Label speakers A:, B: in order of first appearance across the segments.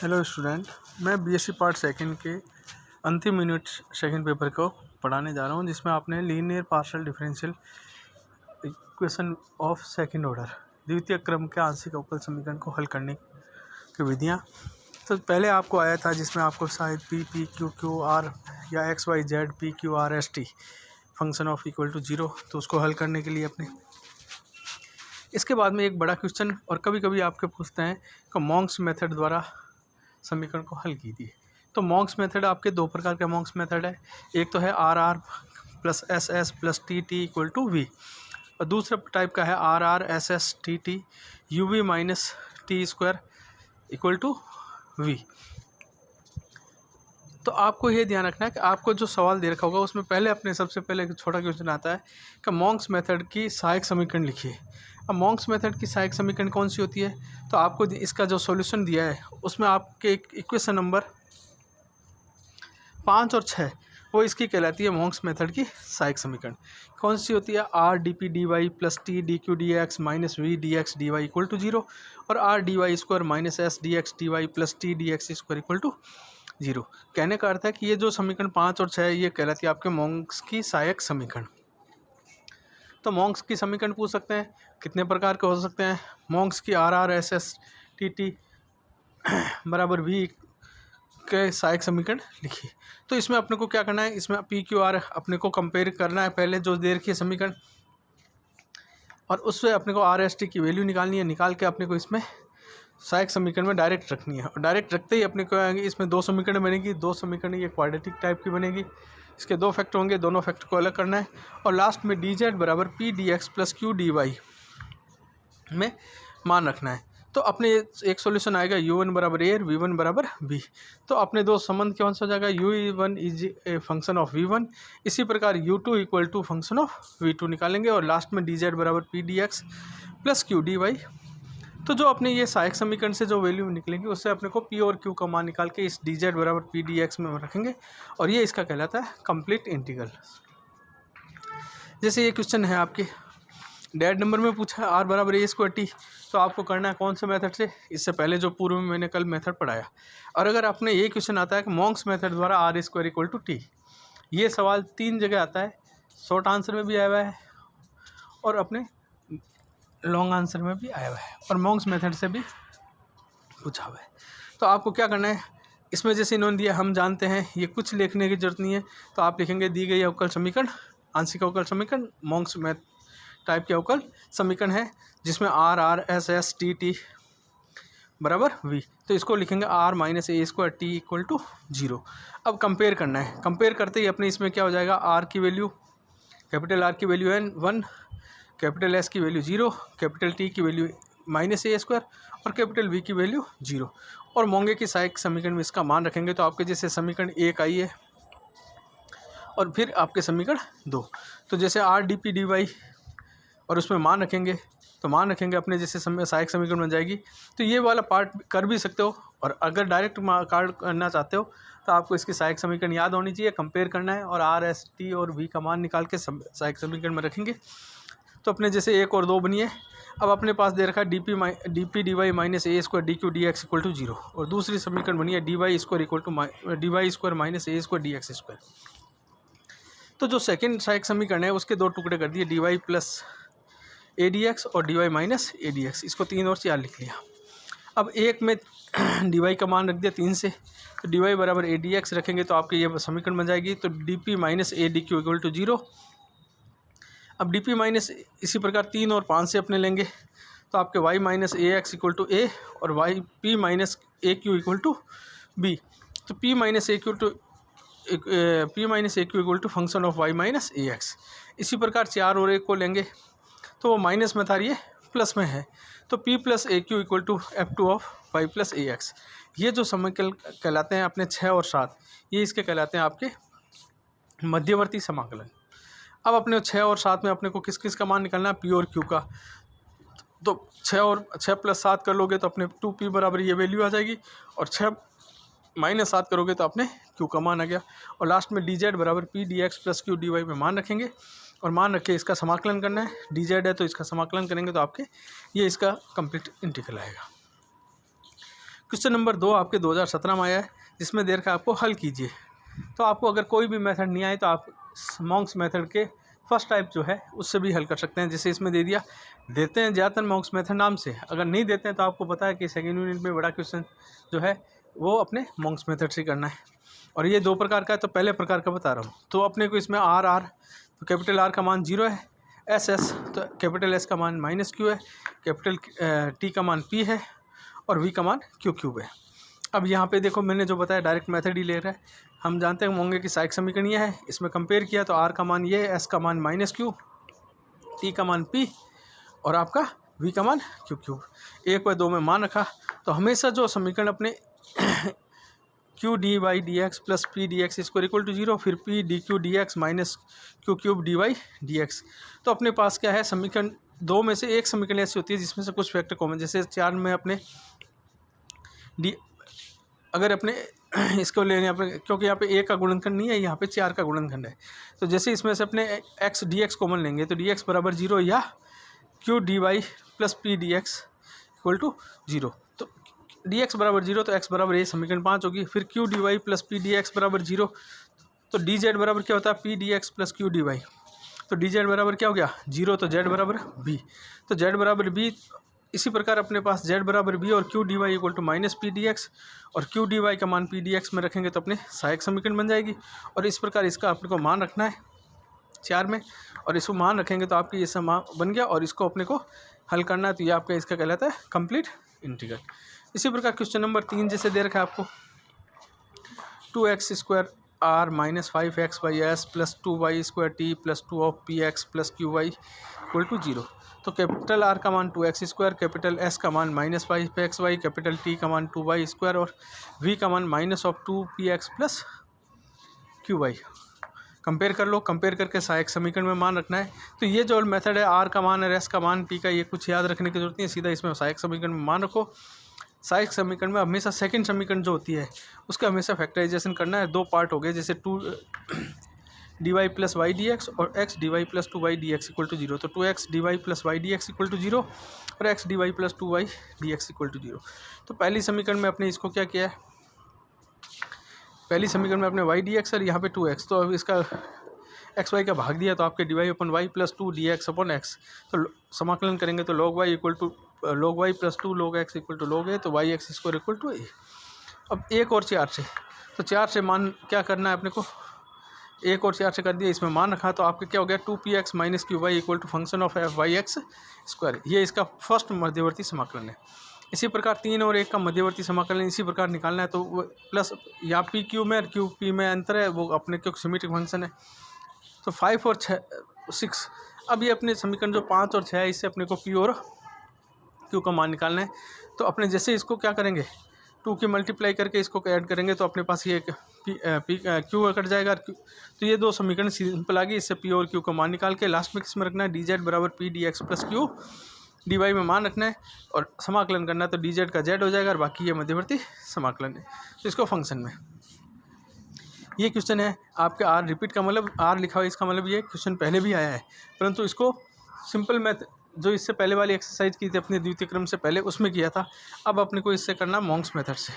A: Hello student, मैं BSc part second के अंतिम यूनिट सेकंड पेपर को पढ़ाने जा रहा हूं, जिसमें आपने linear partial differential equation of second order द्वितीय क्रम के आंशिक अवकल समीकरण को हल करने की विधियां। तो पहले आपको आया था जिसमें आपको शायद पी क्यू क्यू आर या X Y Z P Q R S T function of equal to 0, तो उसको हल करने के लिए अपने इसके बाद में एक बड़ा क्वेश्चन और कभी कभी आपके पूछते हैं कि मॉन्क्स मेथड द्वारा समीकरण को हल कीजिए। तो मॉन्क्स मेथड आपके दो प्रकार के मॉन्क्स मेथड है। एक तो है R R plus S S plus T T equal to V, और दूसरा टाइप का है R R S S T T U we minus T square equal to V. तो आपको ये ध्यान रखना है कि आपको जो सवाल दे रखा होगा उसमें पहले अपने सबसे पहले एक छोटा क्वेश्चन आता है कि मॉन्क्स मेथड की सहायक समीकरण लिखिए। अब मॉन्क्स मेथड की सहायक समीकरण कौन सी होती है, तो आपको इसका जो सॉल्यूशन दिया है उसमें आपके इक्वेशन नंबर 5 और 6 वो इसकी कहलाती है मॉन्क्स मेथड की सहायक समीकरण। कौन सी होती है? R D P D Y plus T D Q D X minus V D X D Y equal to 0 और R D Y square minus S D X D Y plus T D X square equal to 0। कहने का अर्थ है कि ये जो समीकरण 5 और 6 ये कहलाती है आपके मॉन्क्स की सहायक समीकरण। तो मॉन्क्स की समीकरण पूछ सकते हैं, कितने प्रकार के हो सकते हैं? मॉन्क्स की R R S S T T बराबर वी के सहायक समीकरण लिखिए। तो इसमें अपने को क्या करना है, इसमें पी क्यू आर अपने को कंपेयर करना है पहले जो दे रखी है समीकरण, और उससे अपने को आर एस टी की वैल्यू निकालनी है। निकाल के अपने को इसमें सहायक समीकरण में डायरेक्ट रखनी है, और डायरेक्ट रखते ही अपने को आएंगे इसमें दो समीकरण बनेगी। दो समीकरण ये क्वाड्रेटिक टाइप की बनेगी, इसके दो फैक्टर होंगे, दोनों फैक्टर को अलग करना है, और लास्ट में डी जेड बराबर P D x plus Q D Y में मान रखना है। तो अपने एक सॉल्यूशन आएगा u1 बराबर a और v1 बराबर b। तो अपने दो संबंध कौन सा हो जाएगा? u1 is a function of v1, इसी प्रकार u2 equal to function of v2 निकालेंगे, और लास्ट में dz बराबर p dx plus q dy। तो जो अपने ये सहायक समीकरण से जो वैल्यू निकलेंगी उससे अपने को p और q का मान निकाल के इस dz बराबर p dx में रखेंगे, और ये इसका कहलाता है कंप्लीट इंटीग्रल। जैसे ये क्वेश्चन है आपके डेढ़ नंबर में पूछा है आर बराबर ए स्क्वायर टी, तो आपको करना है कौन से मेथड से? इससे पहले जो पूर्व में मैंने कल मेथड पढ़ाया। और अगर आपने ये क्वेश्चन आता है कि मॉन्क्स मेथड द्वारा R square equal to T, ये सवाल 3 जगह आता है, शॉर्ट आंसर में भी आया हुआ है और अपने लॉन्ग आंसर में भी आया हुआ है, और मॉन्क्स मेथड से भी पूछा हुआ है। तो आपको क्या करना है, इसमें जैसे इन्होंने दिया हम जानते हैं, ये कुछ लिखने की जरूरत नहीं है। तो आप लिखेंगे दी गई अवकल समीकरण आंशिक अवकल समीकरण मॉन्क्स टाइप के अवकल समीकरण है, जिसमें R R S S T T बराबर वी। तो इसको लिखेंगे R minus A square T equal to 0। अब कंपेयर करना है, कंपेयर करते ही अपने इसमें क्या हो जाएगा? आर की वैल्यू, कैपिटल आर की वैल्यू है 1, कैपिटल एस की वैल्यू 0, कैपिटल टी की वैल्यू माइनस ए स्क्वायर और कैपिटल वी की वैल्यू 0, और मोंगे की सहायक समीकरण में इसका मान रखेंगे। तो आपके जैसे समीकरण 1 आई है और फिर आपके समीकरण 2, तो जैसे R D P D Y और उसमें मान रखेंगे, तो मान रखेंगे अपने जैसे सहायक समीकरण बन जाएगी। तो ये वाला पार्ट कर भी सकते हो, और अगर डायरेक्ट कार्ड करना चाहते हो तो आपको इसकी सहायक समीकरण याद होनी चाहिए, कंपेयर करना है और आर एस टी और वी का मान निकाल के सहायक समीकरण में रखेंगे। तो अपने जैसे 1 और 2 बनिए। अब अपने पास दे रखा है D P D Y minus A square D Q D x equal to 0, और दूसरी समीकरण बनी है D Y square equal to D Y square minus A square D X square. तो जो सेकेंड सहायक समीकरण है उसके 2 टुकड़े कर दिए, d Y plus a d x और डी वाई माइनस ए डी एक्स, इसको 3 और 4 लिख लिया। अब एक में डी वाई का मान रख दिया 3 से, तो डी वाई बराबर ए डी एक्स रखेंगे तो आपकी ये समीकरण बन जाएगी। तो D P minus A D Q equal to 0। अब डी पी माइनस इसी प्रकार 3 और 5 से अपने लेंगे, तो आपके y minus a x equal to a और y p minus a Q equal to b. तो p minus a Q equal to function of y minus a x. इसी प्रकार 4 और 1 को लेंगे, तो वो माइनस में था, ये प्लस में है। तो p plus A Q equal to f2 of y plus A X. ये जो समीकरण कहलाते हैं अपने 6 और 7, ये इसके कहलाते हैं आपके मध्यवर्ती समाकलन। अब अपने 6 और 7 में अपने को किस किस का मान निकालना है? p और q का। तो 6 प्लस 7 कर लोगे तो अपने 2p बराबर ये वैल्यू आ जाएगी, और 6 माइनस 7 करोगे तो अपने q का मान आ गया, और लास्ट में dz बराबर p dx plus q dy में मान रखेंगे, और मान रख के इसका समाकलन करना है। dz है तो इसका समाकलन करेंगे तो आपके ये इसका कंप्लीट इंटीग्रल आएगा। क्वेश्चन नंबर 2 आपके 2017 में आया है, जिसमें दे रखा है आपको हल कीजिए। तो आपको अगर कोई भी मेथड नहीं आए तो आप मॉन्क्स मेथड के फर्स्ट टाइप जो है उससे भी हल कर सकते हैं। जैसे इसमें दे दिया, देते हैं ज़्यादातर मॉन्क्स मेथड नाम से, अगर नहीं देते हैं तो आपको पता है कि सेकेंड यूनिट में बड़ा क्वेश्चन जो है वो अपने मॉन्क्स मेथड से करना है। और ये 2 प्रकार का है, तो पहले प्रकार का बता रहा हूँ। तो अपने को इसमें आर, तो कैपिटल आर का मान 0 है, एस तो कैपिटल एस का मान -q है, कैपिटल टी का मान p है और v का मान q³ है। अब यहाँ पे देखो मैंने जो बताया डायरेक्ट मेथड ही ले रहा है। हम जानते हैं मोंगे की सहायक समीकरण ये है, इसमें कंपेयर किया तो r का मान ये है, s का मान -q, t का मान p और आपका v का मान q³। 1 व 2 में मान रखा, तो हमेशा जो समीकरण अपने q dy/dx plus p dx इसको इक्वल टू 0, फिर p dq dx minus q³ dy dx। तो अपने पास क्या है, समीकरण 2 में से एक समीकरण ऐसी होती है जिसमें से कुछ फैक्टर कॉमन, जैसे 4 में अपने डी, अगर अपने इसको लेने यहाँ पे, क्योंकि यहाँ पे एक का गुणनखंड नहीं है, यहाँ पे 4 का गुणनखंड है, तो जैसे इसमें से अपने x dx कॉमन लेंगे तो dx बराबर 0 या q dy plus p dx equal to 0। तो dx बराबर 0 तो x बराबर ये समीकरण 5 होगी। फिर q dy plus p dx बराबर 0, तो dz बराबर क्या होता है, p dx plus q dy। तो dz बराबर क्या हो गया 0, तो z बराबर b, तो z बराबर b। इसी प्रकार अपने पास z बराबर b और q dy equal to minus P D x, और q dy का मान p dx में रखेंगे तो अपने सहायक समीकरण बन जाएगी। और इस प्रकार इसका अपने को मान रखना है 4 में, और इसको मान रखेंगे तो आपकी ये समा बन गया, और इसको अपने को हल करना है, तो ये आपका इसका कहलाता है कंप्लीट इंटीग्रल। इसी प्रकार क्वेश्चन नंबर 3 जैसे दे रखा है आपको 2x² r minus 5x/s plus 2y² plus 2 of px plus qy equal to 0। तो कैपिटल R का मान 2x², कैपिटल S का मान -5xy, कैपिटल T का मान 2y² और V का मान -2px प्लस qy। कंपेयर कर लो, कंपेयर करके सहायक समीकरण में मान रखना है। तो ये जो मेथड है, R का मान और S का मान, T का, ये कुछ याद रखने की जरूरत नहीं है, सीधा इसमें सहायक समीकरण में मान रखो। सहायक समीकरण में हमेशा सेकंड समीकरण जो होती है उसका हमेशा फैक्टराइजेशन करना है। 2 पार्ट हो गए, जैसे 2 dy plus Y D x और x dy plus 2y dx equal to 0। तो 2x dy plus Y D x equal to 0 और x dy plus 2y dx equal to 0। तो पहली समीकरण में अपने इसको क्या किया है, पहली समीकरण में अपने y dx और यहाँ पे 2x, तो अब इसका एक्स वाई का भाग दिया, तो आपके dy अपन y प्लस 2 dx अपन x, तो समाकलन करेंगे तो log y equal to log y plus 2 log x equal to log a, तो y x square equal to a। अब 1 और 4 से, तो 4 से मान क्या करना है अपने को, 1 और 4 से कर दिया, इसमें मान रखा, तो आपके क्या हो गया 2px minus qy equal to function of fy(x) square. ये इसका फर्स्ट मध्यवर्ती समाकलन है। इसी प्रकार 3 और 1 का मध्यवर्ती समाकलन इसी प्रकार निकालना है, तो वो प्लस यहाँ पी क्यू में और क्यू पी में अंतर है, वो अपने क्यों सिमेट्रिक फंक्शन है। तो 5 और 6, अब ये अपने समीकरण जो 5 और 6 है, इससे अपने को पी और क्यू का मान निकालना है। तो अपने जैसे इसको क्या करेंगे, 2 की मल्टीप्लाई करके इसको ऐड करेंगे, तो अपने पास ये क्यू कट जाएगा। तो ये 2 समीकरण सिंपल आ गई। इससे पी और क्यू का मान निकाल के लास्ट में किसमें रखना है, डी जेड बराबर P D x plus Q D Y में मान रखना है और समाकलन करना है, तो डी जेड का जेड हो जाएगा और बाकी ये मध्यवर्ती समाकलन है, तो इसको फंक्शन में। ये क्वेश्चन है आपके आर रिपीट का मतलब आर लिखा हुआ है, इसका मतलब ये क्वेश्चन पहले भी आया है, परंतु इसको सिंपल मैथ जो इससे पहले वाली एक्सरसाइज की थी अपने द्वितीय क्रम से पहले, उसमें किया था। अब अपने को इससे करना मॉन्क्स मेथड से।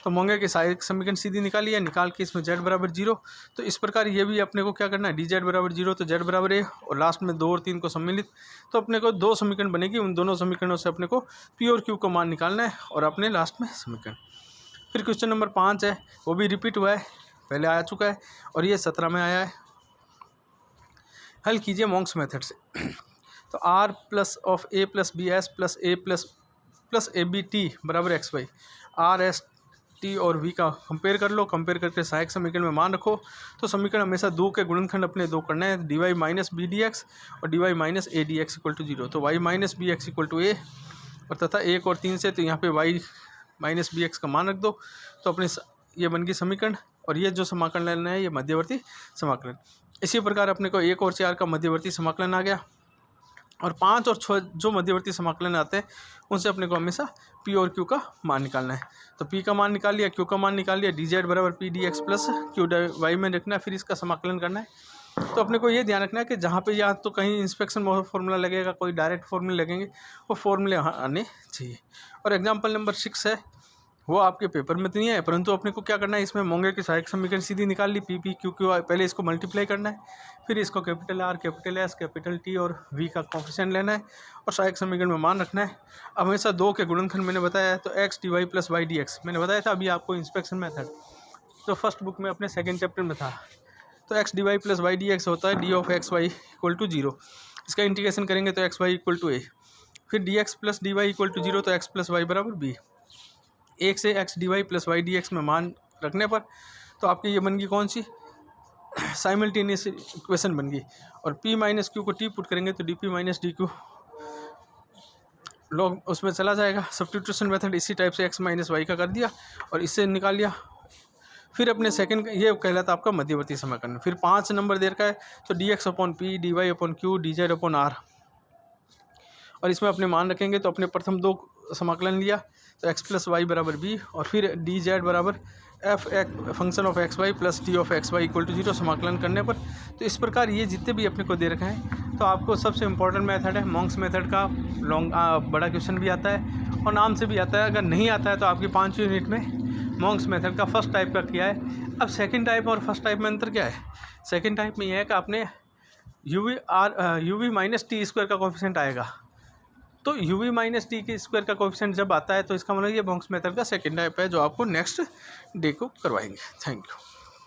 A: तो मोंगे के सहायक समीकरण सीधी निकाली है, निकाल के इसमें z बराबर 0। तो इस प्रकार ये भी अपने को क्या करना है, डी जेड बराबर 0 तो z बराबर a, और लास्ट में 2 और 3 को सम्मिलित, तो अपने को 2 समीकरण बनेगी। उन दोनों समीकरणों से अपने को p और q को मान निकालना है और अपने लास्ट में समीकरण। फिर क्वेश्चन नंबर 5 है, वो भी रिपीट हुआ है, पहले आ चुका है और ये 17 में आया है। हल कीजिए मॉन्क्स मेथड से। तो r plus of a plus b s plus a plus a b t बराबर x y, r S t और v का कंपेयर कर लो, कंपेयर करके सहायक समीकरण में मान रखो। तो समीकरण हमेशा 2 के गुणनखंड अपने 2 करना है, D Y minus b d x और d Y minus A d x equal to 0। तो y minus b x equal to a, और तथा 1 और 3 से तो यहाँ पे y माइनस बी एक्स का मान रख दो, तो अपने ये बन गई समीकरण। और ये जो समाकलन लेना है ये मध्यवर्ती समाकलन। इसी प्रकार अपने को 1 और 4 का मध्यवर्ती समाकलन आ गया, और 5 और 6 जो मध्यवर्ती समाकलन आते हैं उनसे अपने को हमेशा p और q का मान निकालना है। तो p का मान निकाल लिया, q का मान निकाल लिया, डी जेड बराबर P D x plus q y में रखना है, फिर इसका समाकलन करना है। तो अपने को ये ध्यान रखना है कि जहाँ पे या तो कहीं इंस्पेक्शन फॉर्मूला लगेगा, कोई डायरेक्ट फॉर्मूले लगेंगे, वो फॉर्मूले आने चाहिए। और एग्जाम्पल नंबर 6 है, वो आपके पेपर में तो नहीं है, परंतु अपने को क्या करना है, इसमें मोंगे की सहायक समीकरण सीधी निकाल ली, पी पी क्यू क्यू, पहले इसको मल्टीप्लाई करना है, फिर इसको capital R, capital S, capital T और वी का कोफिशिएंट लेना है और सहायक समीकरण में मान रखना है। अब हमेशा दो के गुणनखंड मैंने बताया है, तो x D Y plus Y D x मैंने बताया था अभी आपको इंस्पेक्शन मेथड, तो फर्स्ट बुक में अपने सेकेंड चैप्टर में था। तो x D Y plus Y D x होता है d of x y equal to 0, इसका इंटीग्रेशन करेंगे तो x y equal to a, फिर d x plus d Y equal to 0, तो एक्स प्लस वाई बराबर बी। एक से x D Y plus Y D x में मान रखने पर तो आपकी ये बन गई कौन सी, साइमल्टेनियस इक्वेशन बन गई। और p माइनस क्यू को t पुट करेंगे तो D P minus D Q log उसमें चला जाएगा। सब्स्टिट्यूशन मेथड इसी टाइप से x माइनस वाई का कर दिया और इससे निकाल लिया। फिर अपने सेकंड ये कहलाता आपका मध्यवर्ती समीकरण। फिर 5 नंबर दे रखा है तो d x upon p, D y upon q, d z upon r, और इसमें अपने मान रखेंगे तो अपने प्रथम दो समाकलन लिया तो एक्स प्लस वाई बराबर बी, और फिर डी जेड बराबर f function of x y plus t of x y equal to 0 समाकलन करने पर। तो इस प्रकार ये जितने भी अपने को दे रखे हैं, तो आपको सबसे इम्पोर्टेंट मेथड है मॉन्क्स मेथड का, लॉन्ग बड़ा क्वेश्चन भी आता है और नाम से भी आता है। अगर नहीं आता है तो आपकी 5 यूनिट में मॉन्क्स मेथड का फर्स्ट टाइप का किया है। अब सेकेंड टाइप और फर्स्ट टाइप में अंतर क्या है, सेकेंड टाइप में यह है कि आपने u we minus T square का कोफिशिएंट आएगा, तो यू वी माइनस टी के स्क्वायर का कोफिशिएंट जब आता है तो इसका मतलब ये मॉन्क्स मेथड का सेकेंड टाइप है जो आपको नेक्स्ट डे को करवाएंगे। Thank you.